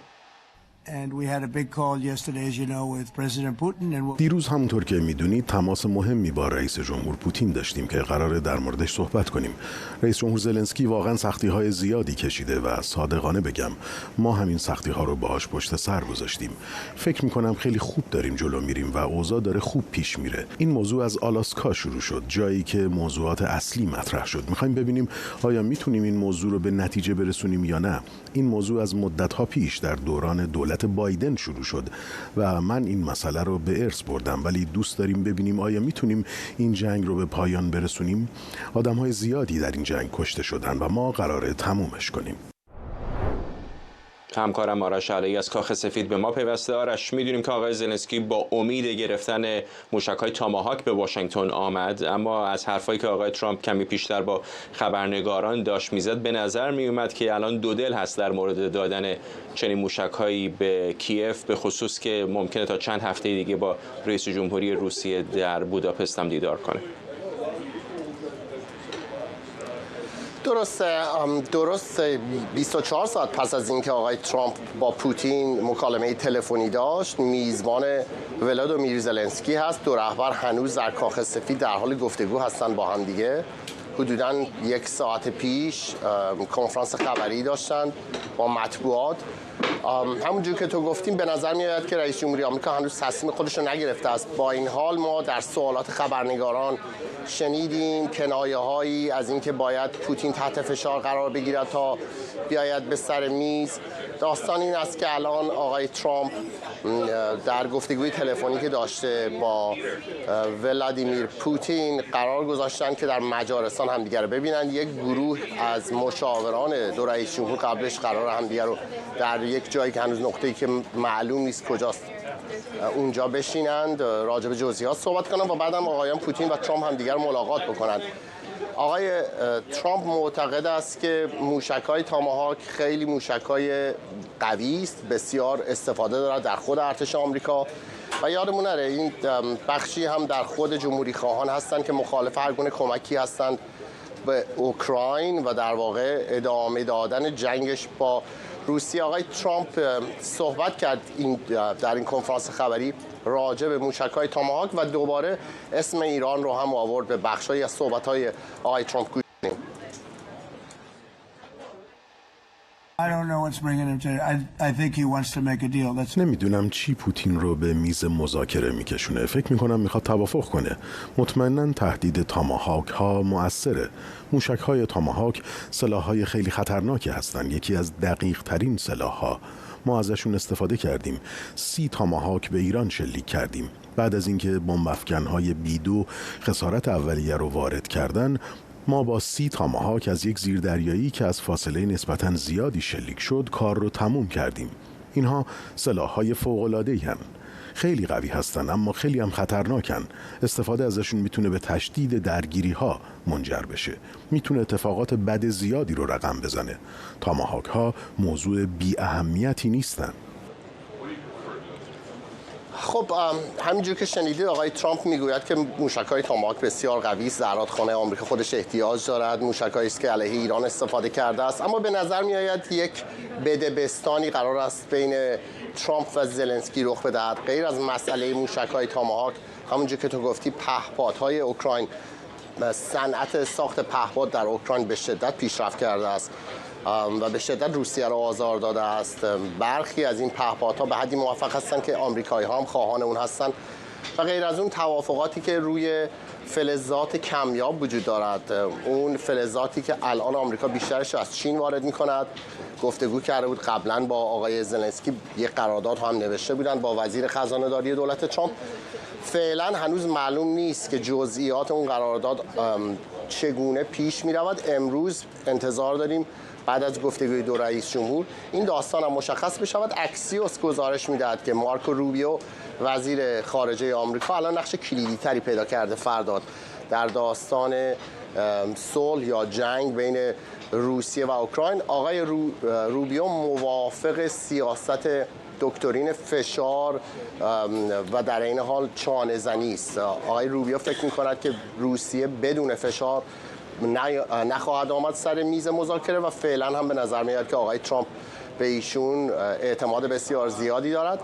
دیروز همونطور که میدونید تماس مهمی با رئیس جمهور پوتین داشتیم که قراره در موردش صحبت کنیم. رئیس جمهور زلنسکی واقعا سختی‌های زیادی کشیده و صادقانه بگم ما همین سختی‌ها رو باهاش پشت سر گذاشتیم. فکر می‌کنم خیلی خوب داریم جلو میریم و اوضاع داره خوب پیش میره. این موضوع از آلاسکا شروع شد، جایی که موضوعات اصلی مطرح شد. می‌خوایم ببینیم آیا میتونیم این موضوع رو به نتیجه برسونیم یا نه. این موضوع از مدت‌ها پیش در دوران دولت بایدن شروع شد و من این مسئله رو به ارث بردم، ولی دوست داریم ببینیم آیا میتونیم این جنگ رو به پایان برسونیم. آدم‌های زیادی در این جنگ کشته شدن و ما قراره تمومش کنیم. همکارم آرش علی از کاخ سفید به ما پیوسته. آرش، میدونیم که آقای زلنسکی با امید گرفتن موشک‌های تاماهاک به واشنگتن آمد، اما از حرفایی که آقای ترامپ کمی پیشتر با خبرنگاران داشت میزد به نظر میومد که الان دو دل هست در مورد دادن چنین موشک‌هایی به کیف، به خصوص که ممکنه تا چند هفته دیگه با رئیس جمهوری روسیه در بوداپست هم دیدار کنه. درست 24 ساعت پس از اینکه آقای ترامپ با پوتین مکالمه تلفنی داشت، میزبان ولادیمیر زلنسکی هست. دو رهبر هنوز در کاخ سفید در حال گفتگو هستن با هم دیگه. حدوداً 1 ساعت پیش کنفرانس خبری داشتن با مطبوعات. همونجور که تو گفتیم به نظر میاد که رئیس جمهوری آمریکا هنوز تصمیم خودش رو نگرفته است. با این حال ما در سوالات خبرنگاران شنیدیم کنایه‌هایی از اینکه باید پوتین تحت فشار قرار بگیرد تا بیاید به سر میز. داستان این است که الان آقای ترامپ در گفتگوی تلفنی که داشته با ولادیمیر پوتین قرار گذاشتن که در مجارستان همدیگر رو ببینن. یک گروه از مشاوران دو رئیس جمهور قبلش قرار همدیگر رو در یک جایی که هنوز نقطه‌ای که معلوم نیست کجاست اونجا بشینند، راجع به جزئیات صحبت کنند و بعدم آقایان پوتین و ترامپ همدیگر رو ملاقات بکنند. آقای ترامپ معتقد است که موشک‌های تاماهاک خیلی موشک‌های قوی است، بسیار استفاده دارد در خود ارتش آمریکا و یادمون نره این بخشی هم در خود جمهوری خواهان هستند که مخالف هر گونه کمکی هستند به اوکراین و در واقع ادامه دادن جنگش با روسیه. آقای ترامپ صحبت کرد در این کنفرانس خبری راجع به موشک‌های تاماهاک و دوباره اسم ایران رو هم آورد. به بخش‌هایی از صحبت‌های آقای ترامپ گوش کنیم. نمیدونم چی پوتین رو به میز مذاکره میکشونه. فکر میکنم میخواد توافق کنه. مطمئناً تهدید تاماهاک ها مؤثره. موشک های تاماهاک سلاح های خیلی خطرناکی هستن. یکی از دقیق ترین سلاح ها. ما ازشون استفاده کردیم. 30 تاماهاک به ایران شلیک کردیم. بعد از اینکه بمب افکن‌های B2 خسارت اولیه رو وارد کردن، ما با 30 تاماهاک از یک زیردریایی که از فاصله نسبتاً زیادی شلیک شد کار رو تموم کردیم. اینها سلاح‌های فوق‌العاده‌ای هستند. خیلی قوی هستن اما خیلی هم خطرناکن. استفاده ازشون میتونه به تشدید درگیری‌ها منجر بشه. میتونه اتفاقات بد زیادی رو رقم بزنه. تاماهاک ها موضوع بی اهمیتی نیستن. خب همینجور که شنیدید آقای ترامپ میگوید که موشک‌های تاماهاک بسیار قوی است. زرادخانه آمریکا خودش احتیاج دارد. موشک‌هایی است که علیه ایران استفاده کرده است. اما به نظر میآید یک بدبستانی قرار است بین ترامپ و زلنسکی رخ بدهد. غیر از مسئله موشک‌های تاماهاک، همونجور که تو گفتی پهپادهای اوکراین، صنعت ساخت پهپاد در اوکراین به شدت پیشرفت کرده است و به شدت روسیه را آزار داده است. برخی از این پهپادها به حدی موفق هستند که آمریکایی‌ها هم خواهان اون هستند و غیر از اون توافقاتی که روی فلزات کمیاب وجود دارد، اون فلزاتی که الان آمریکا بیشترش از چین وارد می‌کند. گفتگو کرده بود قبلا با آقای زلنسکی، یک قرارداد هم نوشته بودند با وزیر خزانه‌داری دولت ترامپ. فعلا هنوز معلوم نیست که جزئیات اون قرارداد چگونه پیش می‌رود. امروز انتظار داریم بعد از گفتگوی دو رئیس جمهور این داستان هم مشخص بشود. اکسیوس گزارش میدهد که مارکو روبیو وزیر خارجه آمریکا الان نقش کلیدی تری پیدا کرده فرداد در داستان صلح یا جنگ بین روسیه و اوکراین. آقای روبیو موافق سیاست دکترین فشار و در این حال چانه زنی است. آقای روبیو فکر می‌کند که روسیه بدون فشار نخواهد آمد سر میز مذاکره و فعلا هم به نظر میاد که آقای ترامپ به ایشون اعتماد بسیار زیادی دارد.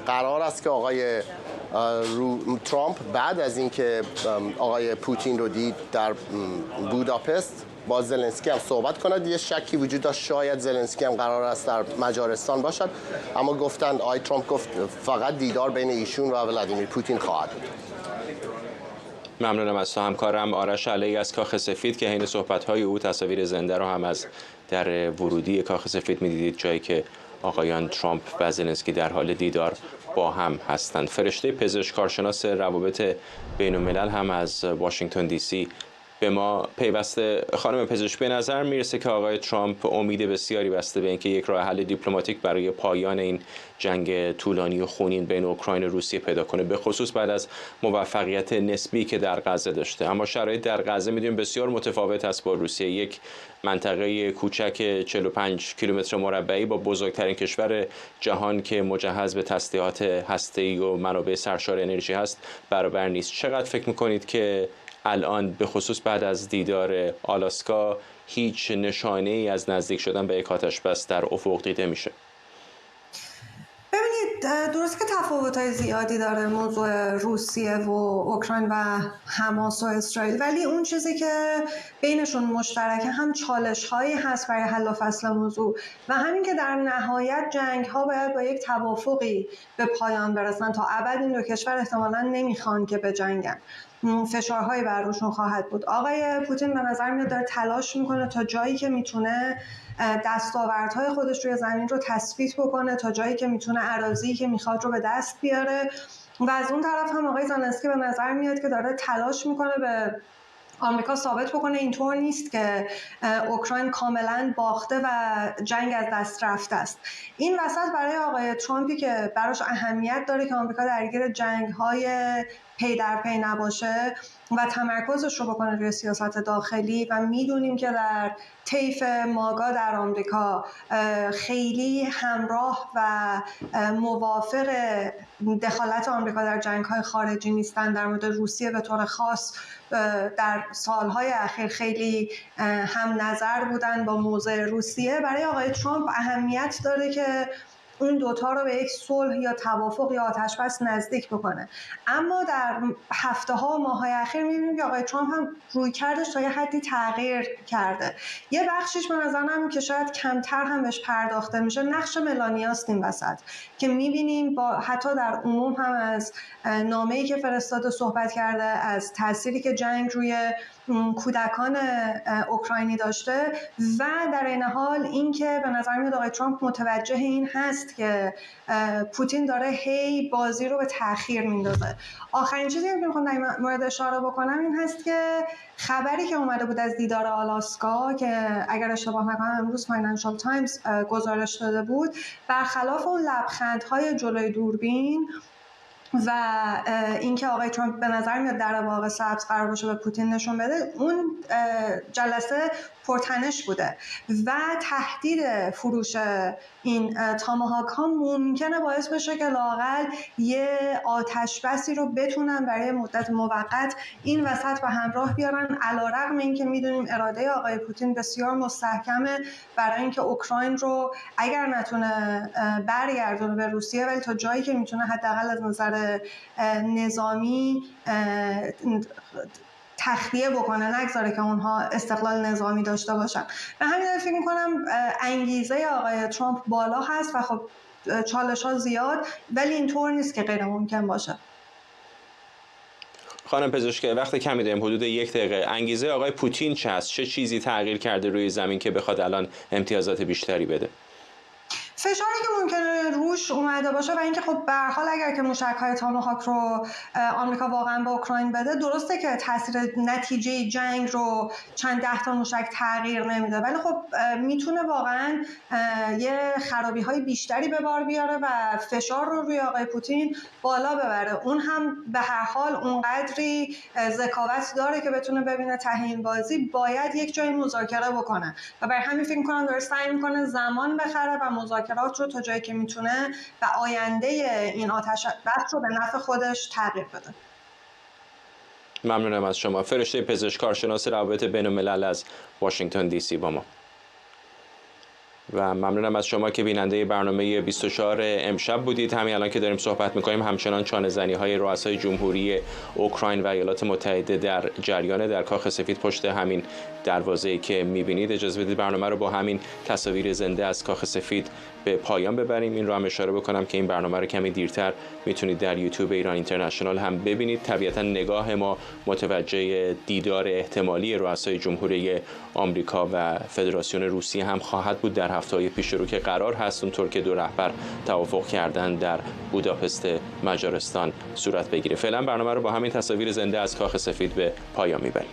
قرار است که آقای ترامپ بعد از اینکه آقای پوتین رو دید در بوداپست با زلنسکی هم صحبت کند. یه شکی وجود داشت شاید زلنسکی هم قرار است در مجارستان باشد، اما گفتند آقای ترامپ گفت فقط دیدار بین ایشون و ولادیمیر پوتین خواهد بود. ممنونم از تو همکارم آرش علی از کاخ سفید که حین صحبت‌های او تصاویر زنده رو هم از در ورودی کاخ سفید می‌دیدید، جایی که آقایان ترامپ و زلنسکی در حال دیدار با هم هستند. فرشته پزشک کارشناس روابط بین‌الملل هم از واشنگتن دی سی به ما پیوسته. خانم پزشک، به نظر میرسه که آقای ترامپ امید بسیاری بسته به اینکه یک راه حل دیپلماتیک برای پایان این جنگ طولانی و خونین بین اوکراین و روسیه پیدا کنه، به خصوص بعد از موفقیت نسبی که در غزه داشته. اما شرایط در غزه میدونیم بسیار متفاوت است با روسیه، یک منطقه کوچک 45 کیلومتر مربعی با بزرگترین کشور جهان که مجهز به تسلیحات هسته‌ای و منابع سرشار انرژی هست برابر نیست. چقدر فکر میکنید که الان به خصوص بعد از دیدار آلاسکا هیچ نشانه ای از نزدیک شدن به یک آتش‌بس در افق دیده میشه؟ ببینید، درست که تفاوت‌های زیادی داره موضوع روسیه و اوکراین و حماس و اسرائیل، ولی اون چیزی که بینشون مشترکه هم چالش‌هایی هست برای حل و فصل موضوع و همین که در نهایت جنگ‌ها باید با یک توافقی به پایان برسن. تا ابد این دو کشور احتمالاً نمیخوان که بجنگن، فشارهایی بر روشون خواهد بود. آقای پوتین به نظر میاد داره تلاش میکنه تا جایی که میتونه دستاوردهای خودش روی زمین رو تثبیت بکنه، تا جایی که میتونه اراضی که میخواد رو به دست بیاره و از اون طرف هم آقای زلنسکی به نظر میاد که داره تلاش میکنه به آمریکا ثابت بکنه اینطور نیست که اوکراین کاملا باخته و جنگ از دست رفته است. این وسط برای آقای ترامپی که براش اهمیت داره که آمریکا درگیر جنگ‌های پی در پی نباشه و تمرکزش رو بکنه روی سیاست داخلی و میدونیم که در طیف ماگا در آمریکا خیلی همراه و موافق دخالت آمریکا در جنگ‌های خارجی نیستن. در مورد روسیه به طور خاص در سالهای اخیر خیلی هم نظر بودن با موضع روسیه. برای آقای ترامپ اهمیت داره که اون دوتا رو به یک صلح یا توافق یا آتش‌بس نزدیک بکنه. اما در هفته‌ها و ماه‌های اخیر می‌بینیم که آقای ترامپ هم رویکردش تا یه حدی تغییر کرده. یه بخشش به نظرم که شاید کمتر هم بهش پرداخته میشه نقش ملانیاست این وسط، که می‌بینیم با حتی در عموم هم از نامه‌ای که فرستاده صحبت کرده، از تأثیری که جنگ روی کودکان اوکراینی داشته و در این حال اینکه به نظر میاد آقای ترامپ متوجه این هست که پوتین داره هی بازی رو به تأخیر میندازه. آخرین چیزی که میخوام در این مورد اشاره بکنم این هست که خبری که اومده بود از دیدار آلاسکا که اگر اشتباه نکنم امروز فاینانشال تایمز گزارش داده بود، برخلاف اون لبخندهای جلوی دوربین و اینکه آقای ترامپ به نظر میاد در باغ سبز قرار باشه به پوتین نشون بده، اون جلسه پرتنش بوده و تهدید فروش این تاماهاک ها ممکنه باعث بشه که لااقل یه آتش بسی رو بتونن برای مدت موقت این وسط به همراه بیارن، علیرغم اینکه میدونیم اراده آقای پوتین بسیار مستحکمه برای اینکه اوکراین رو اگر نتونه برگردونه به روسیه ولی تا جایی که میتونه حداقل از نظر نظامی تخلیه بکنه، نگذاره که اونها استقلال نظامی داشته باشن. و همین فکر میکنم انگیزه آقای ترامپ بالا هست و خب چالش ها زیاد، ولی اینطور نیست که غیر ممکن باشه. خانم پزشکی، وقت کمی داریم، حدود 1 دقیقه. انگیزه آقای پوتین چه هست؟ چه چیزی تغییر کرده روی زمین که بخواد الان امتیازات بیشتری بده؟ فشاری که ممکنه روش اومده باشه و اینکه خب به هر حال اگر که موشک‌های تاماهاک رو آمریکا واقعا به اوکراین بده، درسته که تاثیر نتیجه جنگ رو چند ده تا موشک تغییر نمیده، ولی خب میتونه واقعا یه خرابی‌های بیشتری به بار بیاره و فشار رو روی آقای پوتین بالا ببره. اون هم به هر حال اونقدری ذکاوت داره که بتونه ببینه ته این بازی باید یک جای مذاکره بکنه و برای همین فکر می‌کنم داره سعی می‌کنه زمان بخره و مذاکرات رو تا جایی که میتونه و آینده این آتش بس رو به نفع خودش تغییر بده. ممنونم از شما. فرشته پزشک، کارشناس روابط بین‌الملل از واشنگتن دی سی با ما. و ممنونم از شما که بیننده برنامه 24 امشب بودید. همین الان که داریم صحبت می‌کنیم همچنان چانه‌زنی‌های رؤسای جمهوری اوکراین و ایالات متحده در جریان در کاخ سفید پشت همین دروازه‌ای که می‌بینید. اجازه بدید برنامه رو با همین تصاویر زنده از کاخ سفید به پایان ببریم. این رو هم اشاره بکنم که این برنامه رو کمی دیرتر میتونید در یوتیوب ایران اینترنشنال هم ببینید. طبیعتا نگاه ما متوجه دیدار احتمالی رؤسای جمهوری آمریکا و فدراسیون روسیه هم خواهد بود در هفته‌های پیش رو که قرار هست اونطور که دو رهبر توافق کردن در بوداپست مجارستان صورت بگیره. فعلا برنامه رو با همین تصاویر زنده از کاخ سفید به پایان میبریم.